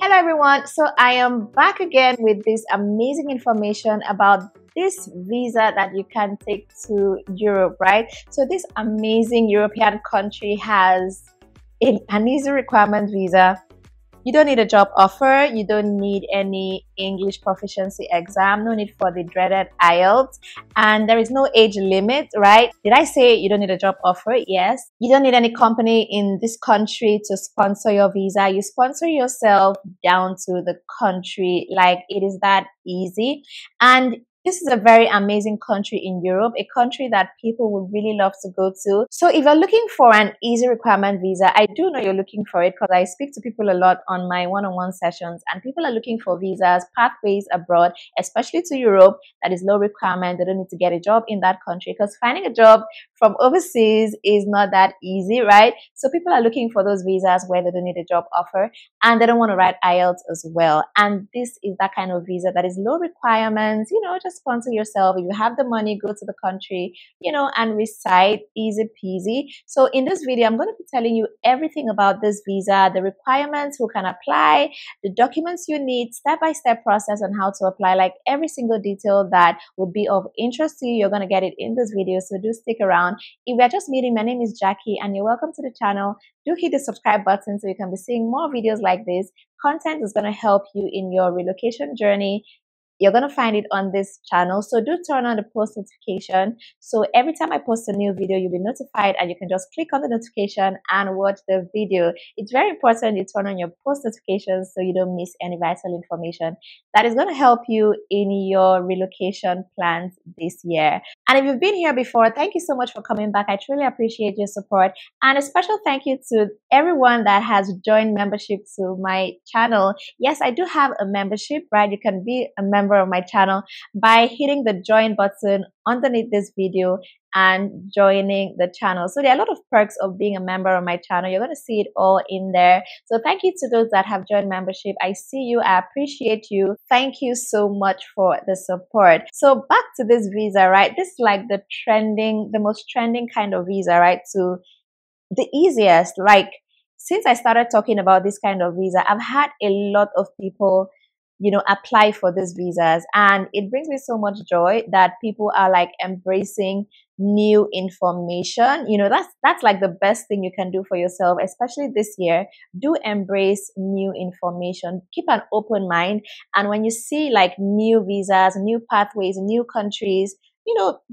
Hello everyone, so I am back again with this amazing information about this visa that you can take to Europe, right? So this amazing European country has an easy requirement visa. You don't need a job offer, you don't need any English proficiency exam, no need for the dreaded IELTS, and there is no age limit, right? Did I say you don't need a job offer? Yes. You don't need any company in this country to sponsor your visa. You sponsor yourself down to the country, like it is that easy. And this is a very amazing country in Europe, a country that people would really love to go to. So if you're looking for an easy requirement visa, I do know you're looking for it because I speak to people a lot on my one-on-one sessions, and people are looking for visas, pathways abroad, especially to Europe, that is low requirement. They don't need to get a job in that country because finding a job from overseas is not that easy, right? So people are looking for those visas where they don't need a job offer and they don't want to write IELTS as well. And this is that kind of visa that is low requirements, just sponsor yourself. If you have the money, go to the country, and reside, easy peasy. So in this video, I'm going to be telling you everything about this visa, the requirements, who can apply, the documents you need, step-by-step process on how to apply, like every single detail that would be of interest to you. You're going to get it in this video, so do stick around. If we're just meeting, my name is Jackie and you're welcome to the channel. Do hit the subscribe button so you can be seeing more videos like this. Content is going to help you in your relocation journey. You're going to find it on this channel. So do turn on the post notification. So every time I post a new video, you'll be notified and you can just click on the notification and watch the video. It's very important you turn on your post notifications so you don't miss any vital information that is going to help you in your relocation plans this year. And if you've been here before, thank you so much for coming back. I truly appreciate your support. And a special thank you to everyone that has joined membership to my channel. Yes, I do have a membership, right? You can be a member of my channel by hitting the join button underneath this video and joining the channel. So there are a lot of perks of being a member of my channel. You're going to see it all in there. So thank you to those that have joined membership. I see you. I appreciate you. Thank you so much for the support. So back to this visa, right? This is like the most trending kind of visa, right? To the easiest, like since I started talking about this kind of visa, I've had a lot of people apply for these visas, and it brings me so much joy that people are like embracing new information. That's like the best thing you can do for yourself, especially this year. Do embrace new information, keep an open mind, and when you see like new visas, new pathways, new countries,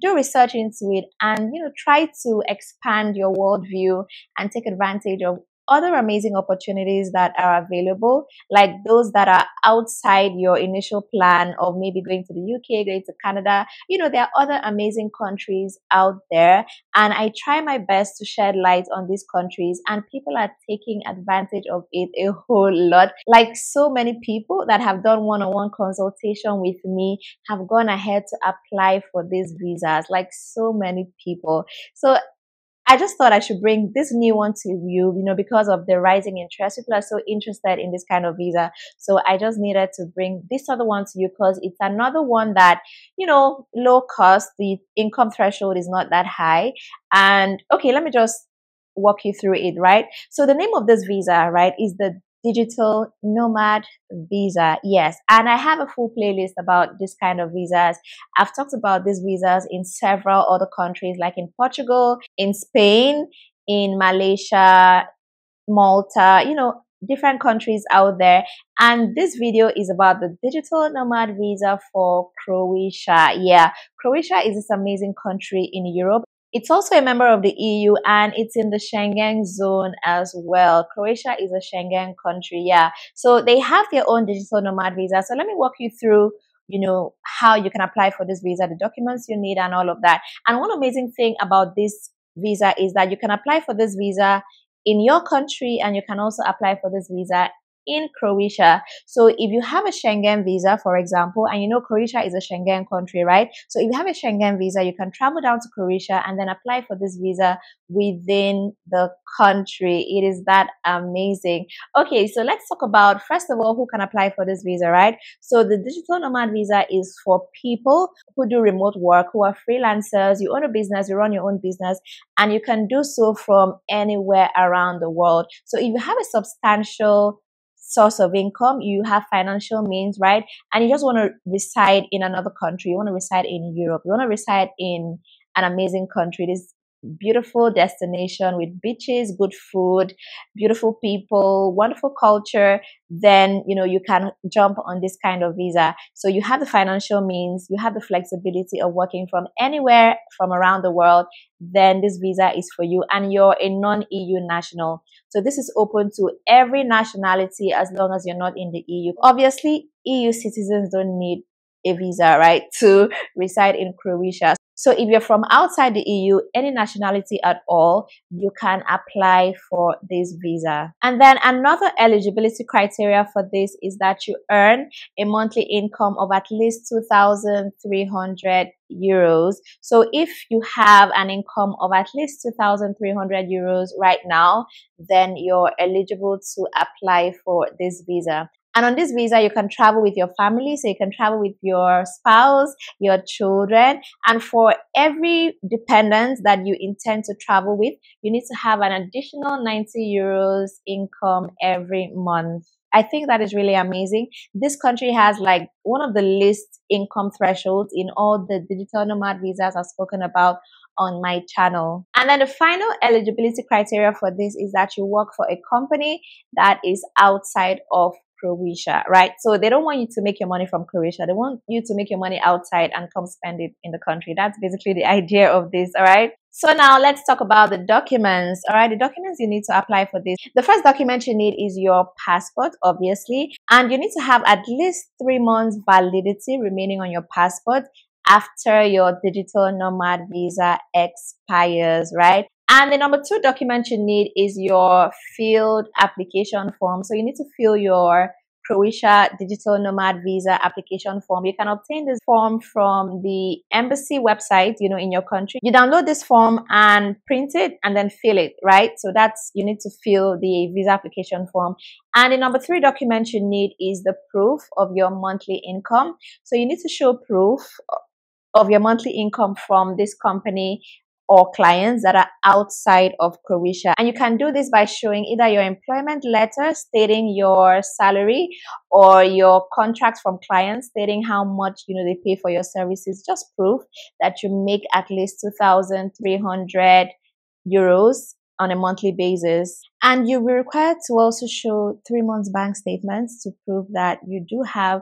do research into it and try to expand your worldview and take advantage of other amazing opportunities that are available, like those that are outside your initial plan of maybe going to the UK, going to Canada. There are other amazing countries out there, and I try my best to shed light on these countries, and people are taking advantage of it a whole lot. Like so many people that have done one-on-one consultation with me have gone ahead to apply for these visas, like so many people. So I just thought I should bring this new one to you, because of the rising interest. People are so interested in this kind of visa. So I just needed to bring this other one to you because it's another one that, low cost. The income threshold is not that high. And okay, let me just walk you through it, right? So the name of this visa, right, is the Digital Nomad visa. Yes, and I have a full playlist about this kind of visas. I've talked about these visas in several other countries, like in Portugal, in Spain, in Malaysia, Malta, different countries out there. And this video is about the Digital Nomad visa for Croatia. Yeah, Croatia is this amazing country in Europe. It's also a member of the EU and it's in the Schengen zone as well. Croatia is a Schengen country, yeah. So they have their own digital nomad visa. So let me walk you through, how you can apply for this visa, the documents you need and all of that. And one amazing thing about this visa is that you can apply for this visa in your country and you can also apply for this visa in Croatia. So if you have a Schengen visa, for example, and Croatia is a Schengen country, right? So if you have a Schengen visa, you can travel down to Croatia and then apply for this visa within the country. It is that amazing. Okay, so let's talk about, first of all, who can apply for this visa, right? So the digital nomad visa is for people who do remote work, who are freelancers. You own a business, you run your own business, and you can do so from anywhere around the world. So if you have a substantial source of income, you have financial means, right? And you just want to reside in another country. You want to reside in Europe. You want to reside in an amazing country. This beautiful destination with beaches, good food, beautiful people, wonderful culture, then you can jump on this kind of visa. So you have the financial means, you have the flexibility of working from anywhere from around the world, then this visa is for you, and you're a non-EU national. So this is open to every nationality as long as you're not in the EU. Obviously, EU citizens don't need a visa, right, to reside in Croatia. So if you're from outside the EU, any nationality at all, you can apply for this visa. And then another eligibility criteria for this is that you earn a monthly income of at least 2,300 euros. So if you have an income of at least 2,300 euros right now, then you're eligible to apply for this visa. And on this visa, you can travel with your family. So you can travel with your spouse, your children. And for every dependent that you intend to travel with, you need to have an additional 90 euros income every month. I think that is really amazing. This country has like one of the least income thresholds in all the digital nomad visas I've spoken about on my channel. And then the final eligibility criteria for this is that you work for a company that is outside of Croatia, right? So they don't want you to make your money from Croatia. They want you to make your money outside and come spend it in the country. That's basically the idea of this, all right? So now let's talk about the documents, all right? The documents you need to apply for this. The first document you need is your passport, obviously, and you need to have at least 3 months validity remaining on your passport after your digital nomad visa expires, right? And the number 2 document you need is your field application form. So you need to fill your Croatia digital nomad visa application form. You can obtain this form from the embassy website, in your country. You download this form and print it and then fill it, right? So you need to fill the visa application form. And the number 3 document you need is the proof of your monthly income. So you need to show proof of your monthly income from this company or clients that are outside of Croatia. And you can do this by showing either your employment letter stating your salary or your contracts from clients stating how much they pay for your services. Just proof that you make at least 2,300 euros on a monthly basis. And you'll be required to also show 3 months bank statements to prove that you do have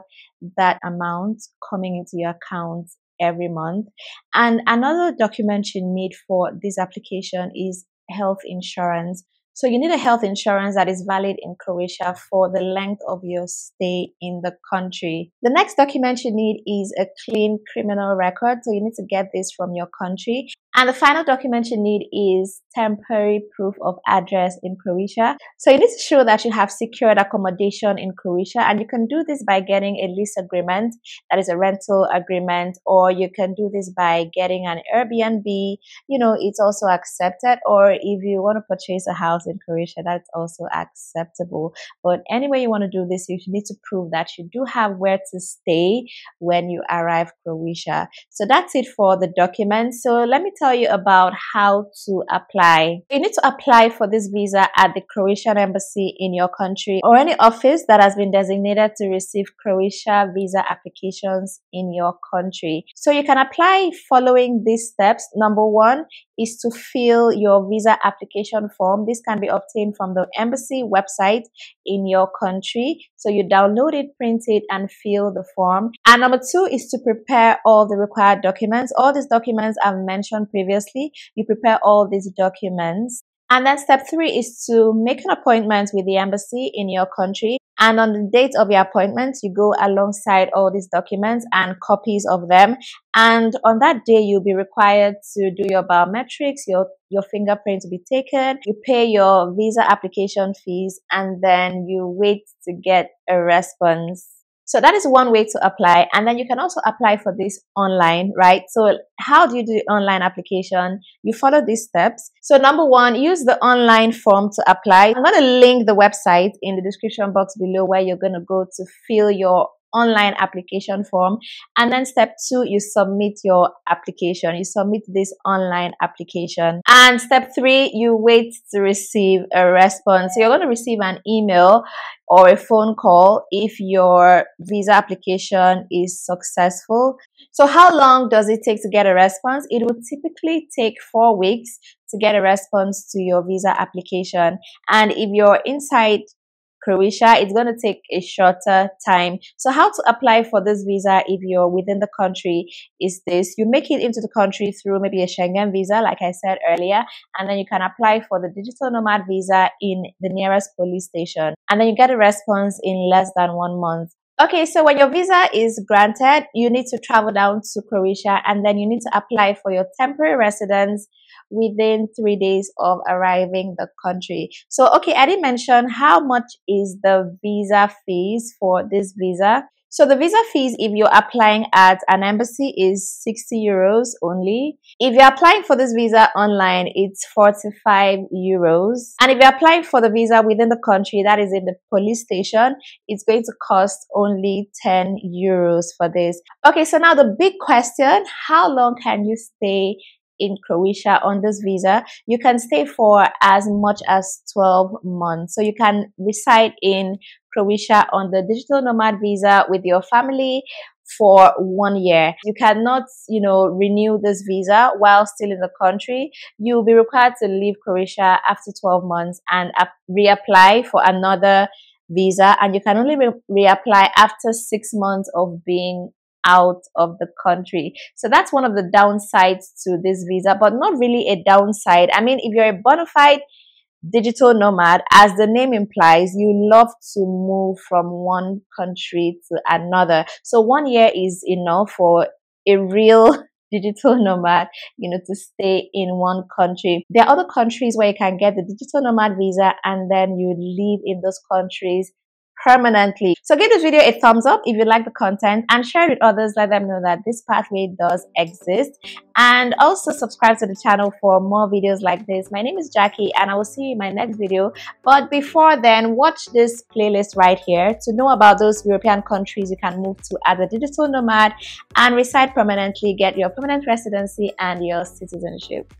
that amount coming into your account every month. And another document you need for this application is health insurance. So you need a health insurance that is valid in Croatia for the length of your stay in the country. The next document you need is a clean criminal record. So you need to get this from your country. And the final document you need is temporary proof of address in Croatia. So you need to show that you have secured accommodation in Croatia, and you can do this by getting a lease agreement, that is a rental agreement, or you can do this by getting an Airbnb. It's also accepted. Or if you want to purchase a house in Croatia, that's also acceptable. But anyway you want to do this, you need to prove that you do have where to stay when you arrive Croatia. So that's it for the documents. So let me tell you about how to apply. You need to apply for this visa at the Croatian embassy in your country or any office that has been designated to receive Croatia visa applications in your country. So you can apply following these steps. Number 1 is to fill your visa application form. This can be obtained from the embassy website in your country. So you download it, print it, and fill the form. And number 2 is to prepare all the required documents. All these documents I've mentioned previously. You prepare all these documents. And then step 3 is to make an appointment with the embassy in your country. And on the date of your appointment, you go alongside all these documents and copies of them. And on that day, you'll be required to do your biometrics, your fingerprint to be taken. You pay your visa application fees, and then you wait to get a response. So that is one way to apply. And then you can also apply for this online, right? So how do you do the online application? You follow these steps. So number 1, use the online form to apply. I'm going to link the website in the description box below where you're going to go to fill your online application form. And then step 2, you submit your application. You submit this online application. And step 3, you wait to receive a response. So you're going to receive an email or a phone call if your visa application is successful. So how long does it take to get a response? It would typically take 4 weeks to get a response to your visa application. And if you're inside Croatia, it's going to take a shorter time. So how to apply for this visa if you're within the country is this. You make it into the country through maybe a Schengen visa, like I said earlier, and then you can apply for the digital nomad visa in the nearest police station. And then you get a response in less than 1 month. Okay, so when your visa is granted, you need to travel down to Croatia, and then you need to apply for your temporary residence within 3 days of arriving the country. So, okay, I didn't mention how much is the visa fees for this visa. So the visa fees, if you're applying at an embassy, is 60 euros only. If you're applying for this visa online, it's 45 euros. And if you're applying for the visa within the country, that is in the police station, it's going to cost only 10 euros for this. Okay, so now the big question, how long can you stay in Croatia on this visa? You can stay for as much as 12 months. So you can reside in Croatia on the digital nomad visa with your family for 1 year. You cannot, renew this visa while still in the country. You'll be required to leave Croatia after 12 months and reapply for another visa. And you can only reapply after 6 months of being out of the country. So that's one of the downsides to this visa, but not really a downside. I mean, if you're a bona fide digital nomad, as the name implies, you love to move from one country to another. So 1 year is enough for a real digital nomad, to stay in one country. There are other countries where you can get the digital nomad visa and then you live in those countries permanently. So give this video a thumbs up if you like the content, and share it with others. Let them know that this pathway does exist, and also subscribe to the channel for more videos like this. My name is Jackie, and I will see you in my next video. But before then, watch this playlist right here to know about those European countries you can move to as a digital nomad and reside permanently, get your permanent residency and your citizenship.